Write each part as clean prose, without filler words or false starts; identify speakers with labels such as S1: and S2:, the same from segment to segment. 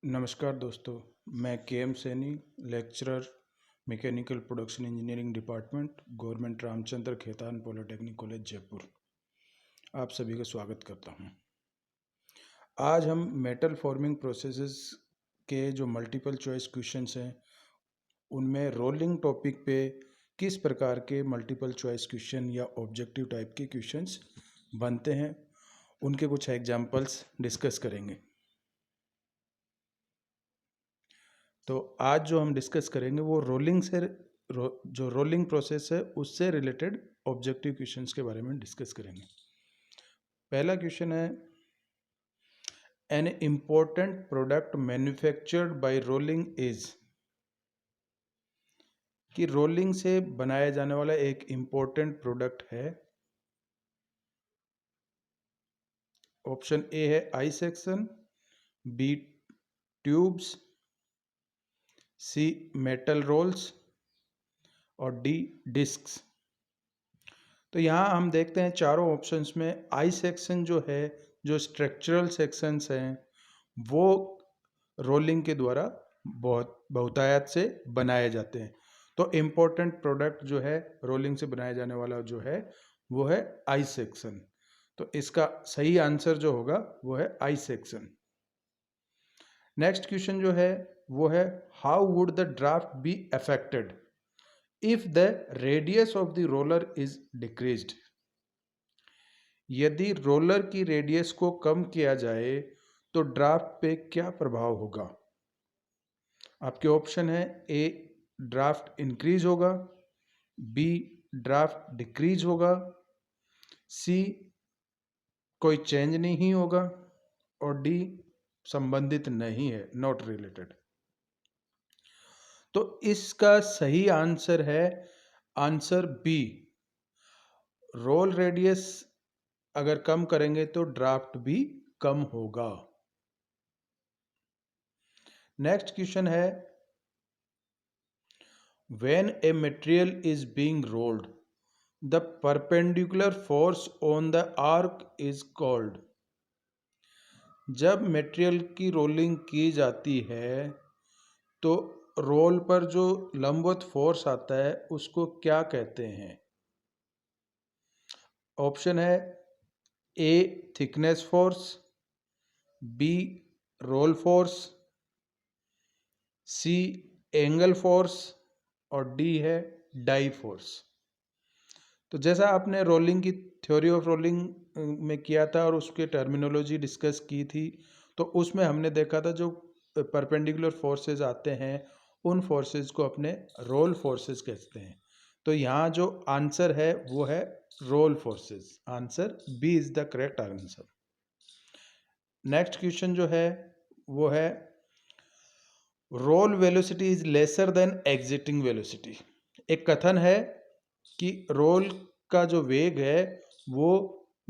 S1: नमस्कार दोस्तों, मैं K M. Saini, lecturer mechanical production engineering department, government Ramchandra Khetan polytechnic college Jaipur, आप सभी का स्वागत करता हूं। आज हम मेटल फॉर्मिंग प्रोसेसेस के जो मल्टीपल चॉइस क्वेश्चंस हैं उनमें रोलिंग टॉपिक पे किस प्रकार के मल्टीपल चॉइस क्वेश्चन या ऑब्जेक्टिव टाइप के क्वेश्चंस बनते हैं उनके कुछ एग्जांपल्स डिस्कस करेंगे। तो आज जो हम डिस्कस करेंगे वो जो रोलिंग प्रोसेस है उससे रिलेटेड ऑब्जेक्टिव क्वेश्चंस के बारे में डिस्कस करेंगे। पहला क्वेश्चन है, an important product manufactured by rolling is, कि रोलिंग से बनाया जाने वाला एक इम्पोर्टेंट प्रोडक्ट है। ऑप्शन ए है I section, B tubes, C metal rolls और डी डिस्क्स। तो यहाँ हम देखते हैं चारों ऑप्शंस में आई सेक्शन जो है, जो स्ट्रक्चरल सेक्शंस हैं वो रोलिंग के द्वारा बहुतायत से बनाए जाते हैं। तो इम्पोर्टेंट प्रोडक्ट जो है रोलिंग से बनाया जाने वाला जो है वो है आई सेक्शन। तो इसका सही आंसर जो होगा वो है आई सेक्शन। नेक्स्ट क्वेश्चन जो है वो है, how would the draft be affected if the radius of the roller is decreased. यदि रोलर की रेडियस को कम किया जाए तो ड्राफ्ट पे क्या प्रभाव होगा। आपके ऑप्शन है, ए ड्राफ्ट इंक्रीज होगा, बी ड्राफ्ट डिक्रीज होगा, सी कोई चेंज नहीं होगा और डी संबंधित नहीं है, नॉट रिलेटेड। तो इसका सही आंसर है आंसर बी, रोल रेडियस अगर कम करेंगे तो ड्राफ्ट भी कम होगा। नेक्स्ट क्वेश्चन है, when a material is being rolled the perpendicular force on the arc is called. जब मटेरियल की रोलिंग की जाती है तो रोल पर जो लंबवत फोर्स आता है उसको क्या कहते हैं। ऑप्शन है, A thickness force, B roll force, C angle force और डी है डाई फोर्स। तो जैसा आपने रोलिंग की थ्योरी ऑफ रोलिंग में किया था और उसके टर्मिनोलॉजी डिस्कस की थी, तो उसमें हमने देखा था जो परपेंडिकुलर फोर्सेस आते हैं उन फोर्सेस को अपने रोल फोर्सेस कहते हैं। तो यहाँ जो आंसर है वो है roll forces. Answer B is the correct answer. Next question जो है वो है, roll velocity is lesser than exiting velocity. एक कथन है कि रोल का जो वेग है वो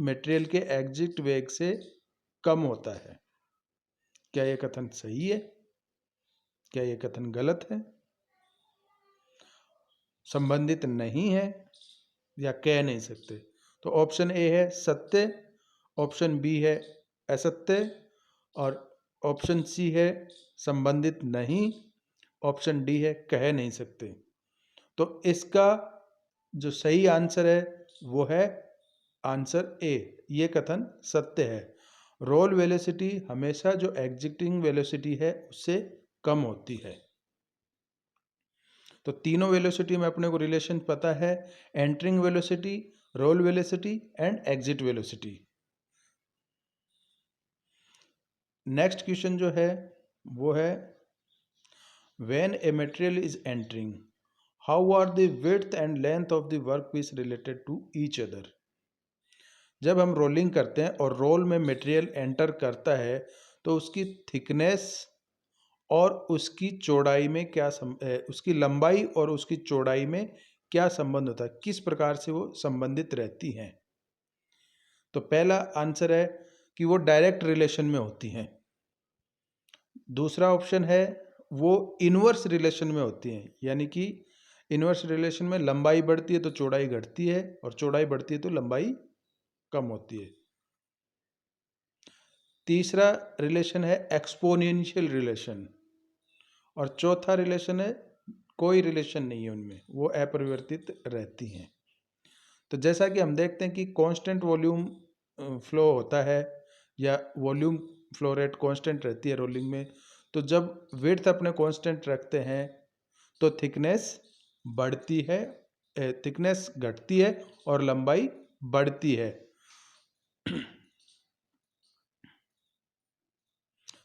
S1: मटेरियल के एग्जिट वेग से कम होता है। क्या यह कथन सही है? क्या यह कथन गलत है? संबंधित नहीं है या कह नहीं सकते? तो ऑप्शन ए है सत्य, ऑप्शन बी है असत्य और ऑप्शन सी है संबंधित नहीं, ऑप्शन डी है कह नहीं सकते। तो इसका जो सही आंसर है वो है आंसर ए, ये कथन सत्य है। रोल वेलोसिटी हमेशा जो एग्जिटिंग वेलोसिटी है उससे कम होती है। तो तीनों वेलोसिटी में अपने को रिलेशन पता है, entering velocity, roll velocity and exit velocity. Next question जो है वो है, when a material is entering how are the width and length of the workpiece related to each other. जब हम रोलिंग करते हैं और रोल में मटेरियल एंटर करता है तो उसकी थिकनेस और उसकी चौड़ाई में क्या उसकी लंबाई और उसकी चौड़ाई में क्या संबंध होता है, किस प्रकार से वो संबंधित रहती हैं। तो पहला आंसर है कि वो डायरेक्ट रिलेशन में होती हैं। दूसरा ऑप्शन है वो इनवर्स रिलेशन में होती हैं, यानी कि इनवर्स रिलेशन में लंबाई बढ़ती है तो चौड़ाई घटती है और चौड़ाई बढ़ती है तो लंबाई कम होती है। तीसरा रिलेशन है एक्सपोनेंशियल रिलेशन, और चौथा रिलेशन है कोई रिलेशन नहीं है उनमें, वो अपरिवर्तित रहती हैं। तो जैसा कि हम देखते हैं कि कांस्टेंट वॉल्यूम फ्लो होता है या वॉल्यूम फ्लो रेट कांस्टेंट रहती है रोलिंग में, तो जब विड्थ अपने कांस्टेंट रखते हैं तो थिकनेस बढ़ती है, थिकनेस घटती है और लंबाई बढ़ती है।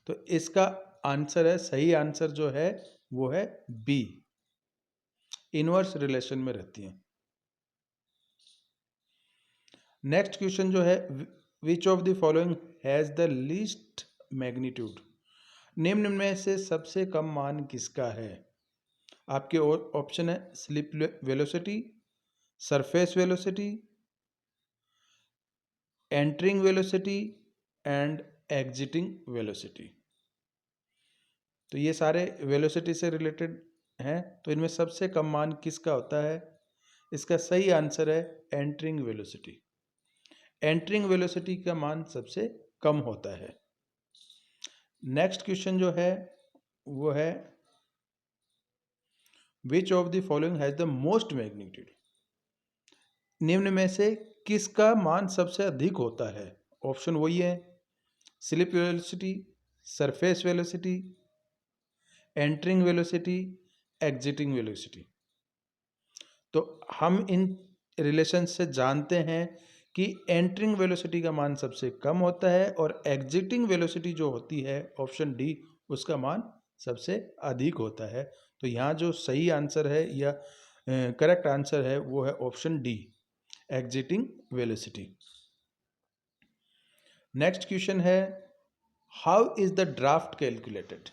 S1: तो इसका आंसर है, सही आंसर जो है वो है बी, इनवर्स रिलेशन में रहती हैं। नेक्स्ट क्वेश्चन जो है, which of the following has the least magnitude, निम्न में से सबसे कम मान किसका है? आपके ऑप्शन है slip velocity, surface velocity, entering velocity and exiting velocity. तो ये सारे वेलोसिटी से रिलेटेड हैं, तो इनमें सबसे कम मान किसका होता है? इसका सही आंसर है एंटरिंग वेलोसिटी। एंटरिंग वेलोसिटी का मान सबसे कम होता है। नेक्स्ट क्वेश्चन जो है वो है, which of the following has the most magnitude, निम्न में से किसका मान सबसे अधिक होता है? ऑप्शन वही है, slip velocity, surface velocity, entering velocity, exiting velocity. तो हम इन रिलेशन से जानते हैं कि एंटरिंग वेलोसिटी का मान सबसे कम होता है और एग्जिटिंग वेलोसिटी जो होती है ऑप्शन डी, उसका मान सबसे अधिक होता है। तो यहाँ जो सही आंसर है या करेक्ट आंसर है वो है option D, exiting velocity. Next question है, how is the draft calculated?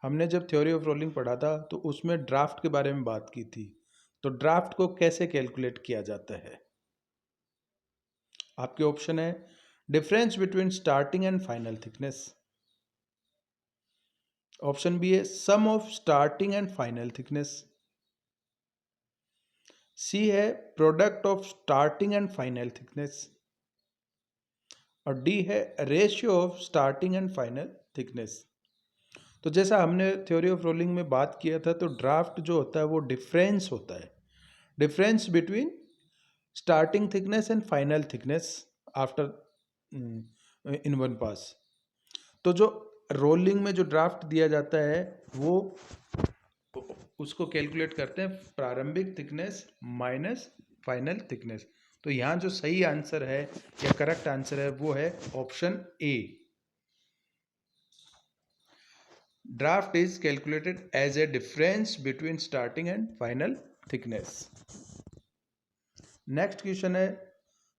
S1: हमने जब थ्योरी ऑफ रोलिंग पढ़ा था तो उसमें ड्राफ्ट के बारे में बात की थी। तो ड्राफ्ट को कैसे कैलकुलेट किया जाता है? आपके ऑप्शन है, difference between starting and final thickness, option B है sum of starting and final thickness, C है product of starting and final thickness, और डी है ratio of starting and final thickness. तो जैसा हमने थ्योरी ऑफ रोलिंग में बात किया था, तो ड्राफ्ट जो होता है वो डिफरेंस होता है, difference between starting thickness and final thickness after in one pass. तो जो रोलिंग में जो ड्राफ्ट दिया जाता है वो उसको कैलकुलेट करते हैं प्रारंभिक थिकनेस माइनस फाइनल थिकनेस। तो यहाँ जो सही आंसर है या करेक्ट आंसर है वो है option A, draft is calculated as a difference between starting and final thickness. Next question है,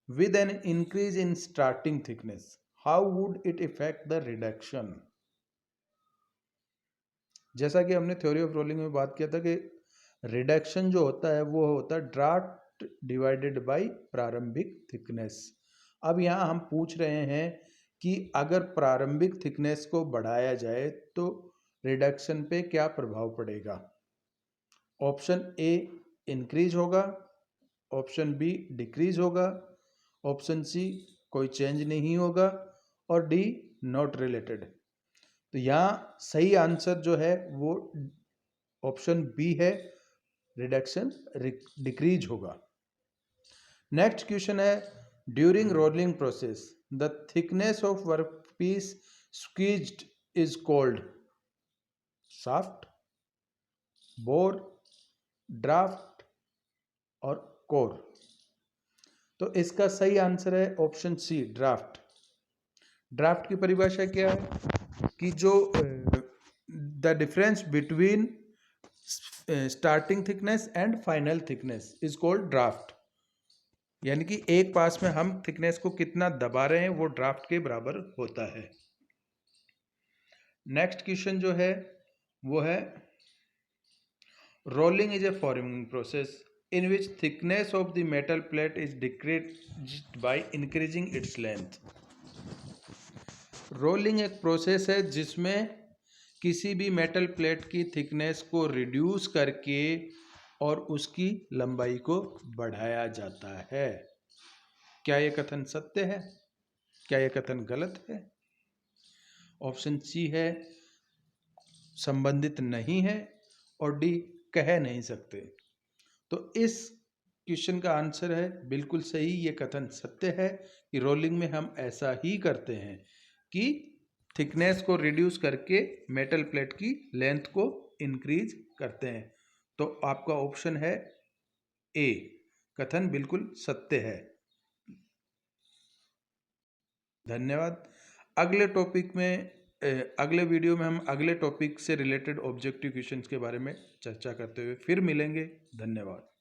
S1: with an increase in starting thickness how would it affect the reduction? जैसा कि हमने थ्योरी ऑफ रोलिंग में बात किया था कि रिडक्शन जो होता है वो होता है ड्राफ्ट डिवाइडेड बाय प्रारंभिक थिकनेस। अब यहाँ हम पूछ रहे हैं कि अगर प्रारंभिक थिकनेस को बढ़ाया जाए तो रिडक्शन पे क्या प्रभाव पड़ेगा? ऑप्शन ए इंक्रीज होगा, ऑप्शन बी डिक्रीज होगा, ऑप्शन सी कोई चेंज नहीं होगा, और डी नॉट रिलेटेड। तो यहाँ सही आंसर जो है वो ऑप्शन बी है, रिडक्शन डिक्रीज होगा। नेक्स्ट क्वेश्चन है, during rolling process the thickness of workpiece squeezed is called shaft, bore, draft और कोर। तो इसका सही आंसर है ऑप्शन सी, ड्राफ्ट। ड्राफ्ट की परिभाषा क्या है कि जो the difference between starting thickness and final thickness is called draft, यानी कि एक पास में हम थिकनेस को कितना दबा रहे हैं वो ड्राफ्ट के बराबर होता है। नेक्स्ट क्वेश्चन जो है वो है, rolling is a forming process in which thickness of the metal plate is decreased by increasing its length। Rolling एक प्रोसेस है जिसमें किसी भी मेटल प्लेट की थिकनेस को रिड्यूस करके और उसकी लंबाई को बढ़ाया जाता है। क्या यह कथन सत्य है? क्या यह कथन गलत है? ऑप्शन सी है संबंधित नहीं है और डी कह नहीं सकते। तो इस क्वेश्चन का आंसर है बिल्कुल सही, ये कथन सत्य है कि रोलिंग में हम ऐसा ही करते हैं कि थिकनेस को रिड्यूस करके मेटल प्लेट की लेंथ को इंक्रीज करते हैं। तो आपका ऑप्शन है ए, कथन बिल्कुल सत्य है। धन्यवाद। अगले टॉपिक में अगले वीडियो में हम अगले टॉपिक से रिलेटेड ऑब्जेक्टिव क्वेश्चंस के बारे में चर्चा करते हुए फिर मिलेंगे। धन्यवाद।